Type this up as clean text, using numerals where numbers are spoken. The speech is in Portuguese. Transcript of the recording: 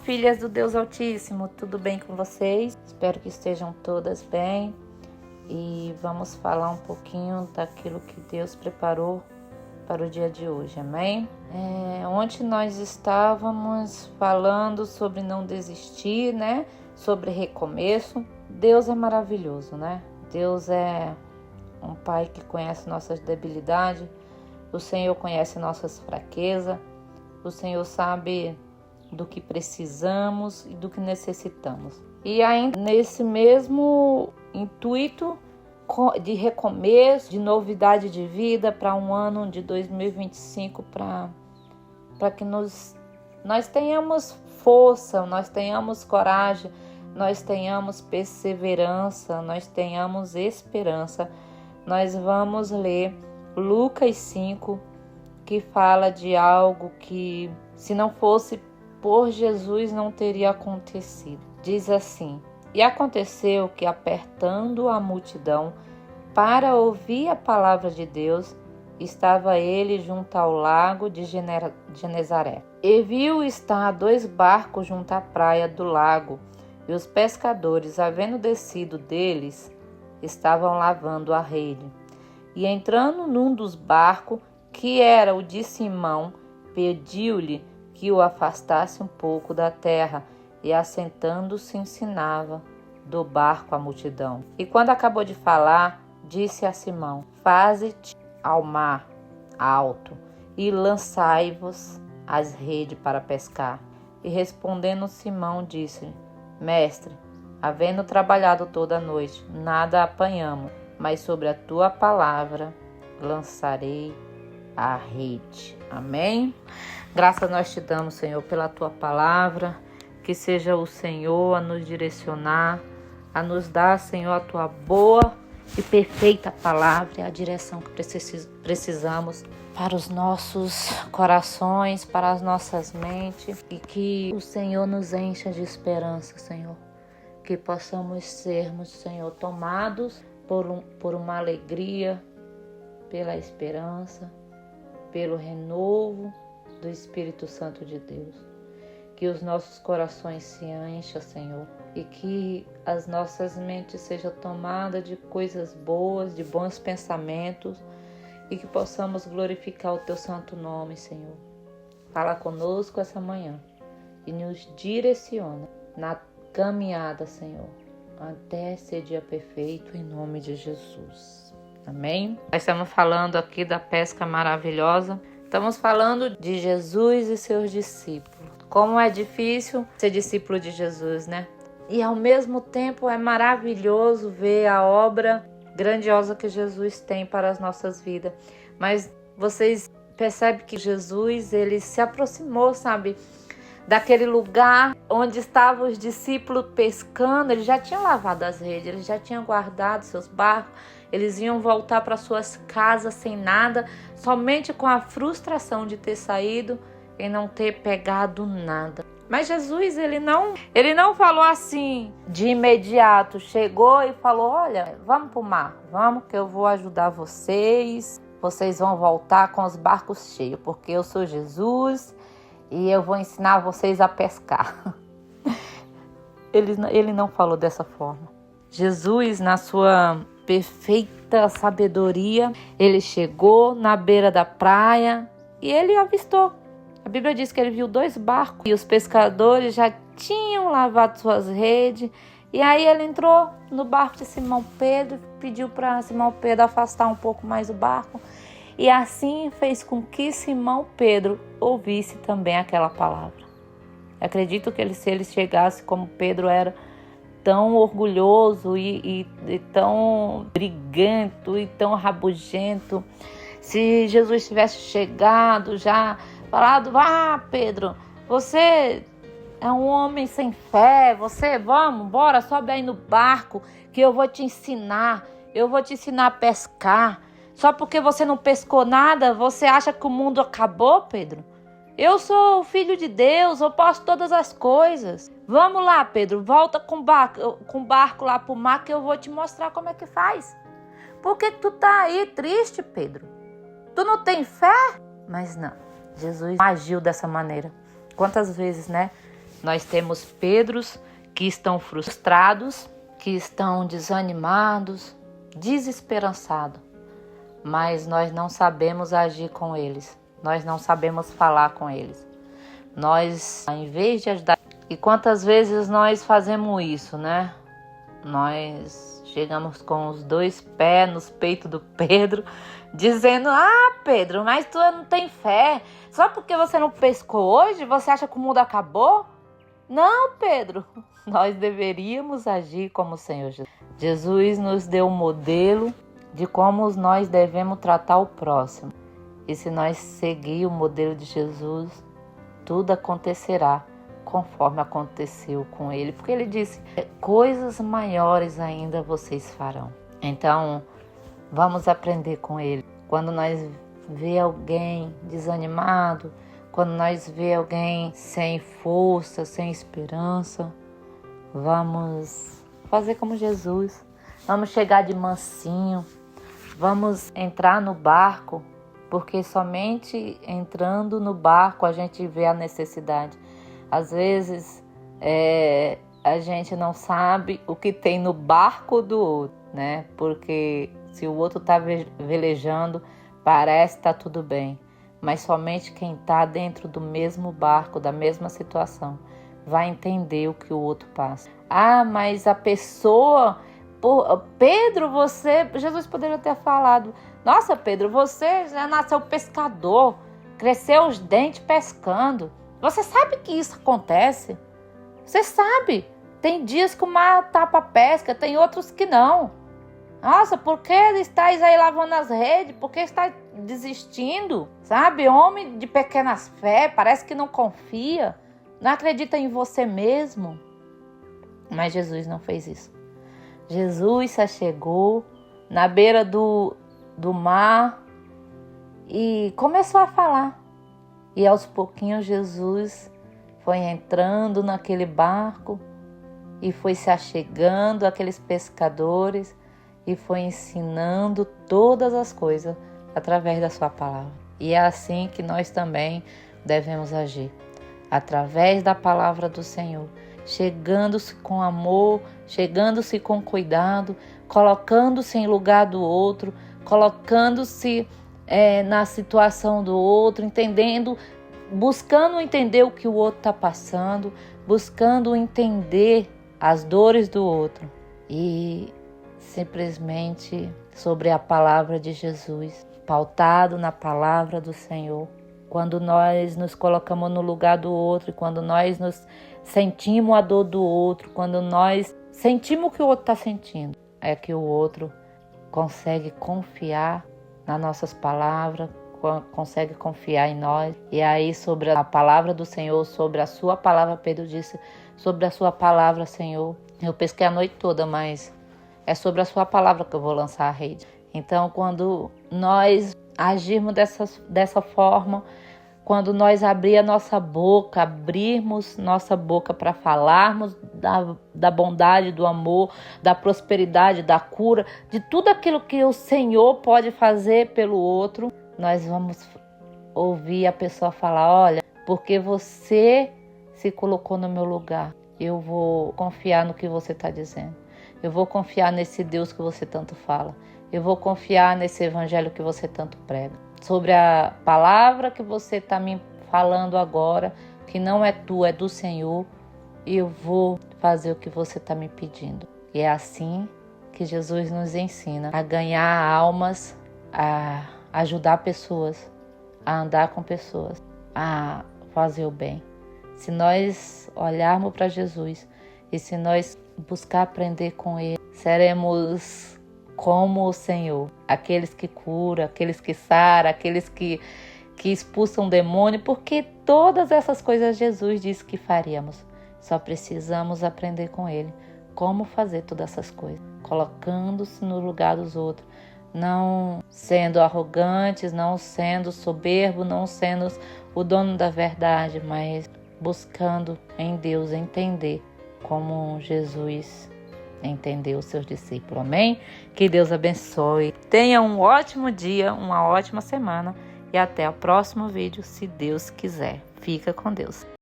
filhas do Deus Altíssimo, tudo bem com vocês? Espero que estejam todas bem e vamos falar um pouquinho daquilo que Deus preparou para o dia de hoje, amém? Ontem nós estávamos falando sobre não desistir, né? Sobre recomeço. Deus é maravilhoso, né? Deus é um Pai que conhece nossas debilidades, o Senhor conhece nossas fraquezas, o Senhor sabe do que precisamos e do que necessitamos. E ainda nesse mesmo intuito de recomeço, de novidade de vida para um ano de 2025, para que nós tenhamos força, nós tenhamos coragem, nós tenhamos perseverança, nós tenhamos esperança. Nós vamos ler Lucas 5, que fala de algo que, se não fosse por Jesus, não teria acontecido. Diz assim: e aconteceu que, apertando a multidão para ouvir a palavra de Deus, estava ele junto ao lago de Genezaré. E viu estar 2 barcos junto à praia do lago, e os pescadores, havendo descido deles, estavam lavando a rede. E entrando num dos barcos, que era o de Simão, pediu-lhe que o afastasse um pouco da terra, e assentando-se ensinava do barco a multidão. E quando acabou de falar, disse a Simão: faze-te ao mar alto, e lançai-vos as redes para pescar. E respondendo Simão, disse: Mestre, havendo trabalhado toda a noite, nada apanhamos, mas sobre a tua palavra lançarei a rede. Amém? Graças nós te damos, Senhor, pela tua palavra, que seja o Senhor a nos direcionar, a nos dar, Senhor, a tua boa e perfeita palavra, a direção que precisamos para os nossos corações, para as nossas mentes, e que o Senhor nos encha de esperança, Senhor, que possamos sermos, Senhor, tomados por uma alegria, pela esperança, pelo renovo do Espírito Santo de Deus. Que os nossos corações se encham, Senhor, e que as nossas mentes sejam tomadas de coisas boas, de bons pensamentos, e que possamos glorificar o teu santo nome, Senhor. Fala conosco essa manhã e nos direciona na caminhada, Senhor, até ser dia perfeito, em nome de Jesus. Amém? Nós estamos falando aqui da pesca maravilhosa. Estamos falando de Jesus e seus discípulos. Como é difícil ser discípulo de Jesus, né? E ao mesmo tempo é maravilhoso ver a obra grandiosa que Jesus tem para as nossas vidas. Mas vocês percebem que Jesus, ele se aproximou, sabe, daquele lugar onde estavam os discípulos pescando. Eles já tinham lavado as redes, eles já tinham guardado seus barcos, eles iam voltar para suas casas sem nada, somente com a frustração de ter saído e não ter pegado nada. Mas Jesus, ele não falou assim de imediato, chegou e falou: olha, vamos para o mar, vamos que eu vou ajudar vocês vão voltar com os barcos cheios, porque eu sou Jesus e eu vou ensinar vocês a pescar. Ele não falou dessa forma. Jesus, na sua perfeita sabedoria, ele chegou na beira da praia e ele avistou. A Bíblia diz que ele viu 2 barcos e os pescadores já tinham lavado suas redes. E aí ele entrou no barco de Simão Pedro, pediu para Simão Pedro afastar um pouco mais o barco. E assim fez com que Simão Pedro ouvisse também aquela palavra. Acredito que se ele chegasse como Pedro era, tão orgulhoso e tão briguento e tão rabugento, se Jesus tivesse chegado já falado: Pedro, você é um homem sem fé, bora, sobe aí no barco que eu vou te ensinar a pescar. Só porque você não pescou nada, você acha que o mundo acabou, Pedro? Eu sou o filho de Deus, eu posso todas as coisas. Vamos lá, Pedro, volta com o barco lá pro mar que eu vou te mostrar como é que faz. Por que tu tá aí triste, Pedro? Tu não tem fé? Mas não, Jesus agiu dessa maneira. Quantas vezes, né? Nós temos Pedros que estão frustrados, que estão desanimados, desesperançados, mas nós não sabemos agir com eles, nós não sabemos falar com eles. Nós, em vez de ajudar, e quantas vezes nós fazemos isso, né? Nós chegamos com os 2 pés nos peitos do Pedro, dizendo: ah, Pedro, mas tu não tem fé. Só porque você não pescou hoje, você acha que o mundo acabou? Não, Pedro. Nós deveríamos agir como o Senhor Jesus. Jesus nos deu um modelo de como nós devemos tratar o próximo. E se nós seguir o modelo de Jesus, tudo acontecerá conforme aconteceu com ele. Porque ele disse: coisas maiores ainda vocês farão. Então, vamos aprender com ele. Quando nós vê alguém desanimado, quando nós vê alguém sem força, sem esperança, vamos fazer como Jesus. Vamos chegar de mansinho, vamos entrar no barco, porque somente entrando no barco a gente vê a necessidade. Às vezes a gente não sabe o que tem no barco do outro, né? Porque se o outro está velejando, parece que está tudo bem. Mas somente quem está dentro do mesmo barco, da mesma situação, vai entender o que o outro passa. Ah, mas a pessoa... Pedro, Jesus poderia ter falado: nossa, Pedro, você já nasceu pescador, cresceu os dentes pescando. Você sabe que isso acontece? Você sabe, tem dias que o mar tapa a pesca, tem outros que não. Nossa, por que estáis aí lavando as redes? Por que estáis desistindo? Sabe, homem de pequenas fé, parece que não confia, não acredita em você mesmo. Mas Jesus não fez isso. Jesus se achegou na beira do mar e começou a falar. E aos pouquinhos Jesus foi entrando naquele barco e foi se achegando àqueles pescadores e foi ensinando todas as coisas através da sua palavra. E é assim que nós também devemos agir, através da palavra do Senhor, chegando-se com amor, chegando-se com cuidado, colocando-se em lugar do outro, colocando-se na situação do outro, entendendo, buscando entender o que o outro está passando, buscando entender as dores do outro e simplesmente sobre a palavra de Jesus, pautado na palavra do Senhor. Quando nós nos colocamos no lugar do outro, quando nós nos sentimos a dor do outro, quando nós sentimos o que o outro está sentindo, é que o outro consegue confiar nas nossas palavras, consegue confiar em nós. E aí, sobre a palavra do Senhor, sobre a sua palavra, Pedro disse: sobre a sua palavra, Senhor. Eu pesquei a noite toda, mas é sobre a sua palavra que eu vou lançar a rede. Então, quando nós agirmos dessa forma, quando nós abrirmos nossa boca para falarmos da bondade, do amor, da prosperidade, da cura, de tudo aquilo que o Senhor pode fazer pelo outro, nós vamos ouvir a pessoa falar: olha, porque você se colocou no meu lugar, eu vou confiar no que você está dizendo. Eu vou confiar nesse Deus que você tanto fala. Eu vou confiar nesse evangelho que você tanto prega. Sobre a palavra que você está me falando agora, que não é tua, é do Senhor, eu vou fazer o que você está me pedindo. E é assim que Jesus nos ensina a ganhar almas, a ajudar pessoas, a andar com pessoas, a fazer o bem. Se nós olharmos para Jesus e se nós buscar aprender com Ele, seremos como o Senhor, aqueles que curam, aqueles que saram, aqueles que expulsam demônio, porque todas essas coisas Jesus disse que faríamos. Só precisamos aprender com Ele como fazer todas essas coisas, colocando-se no lugar dos outros, não sendo arrogantes, não sendo soberbo, não sendo o dono da verdade, mas buscando em Deus entender como Jesus entendeu os seus discípulos. Amém? Que Deus abençoe. Tenha um ótimo dia, uma ótima semana e até o próximo vídeo, se Deus quiser. Fica com Deus.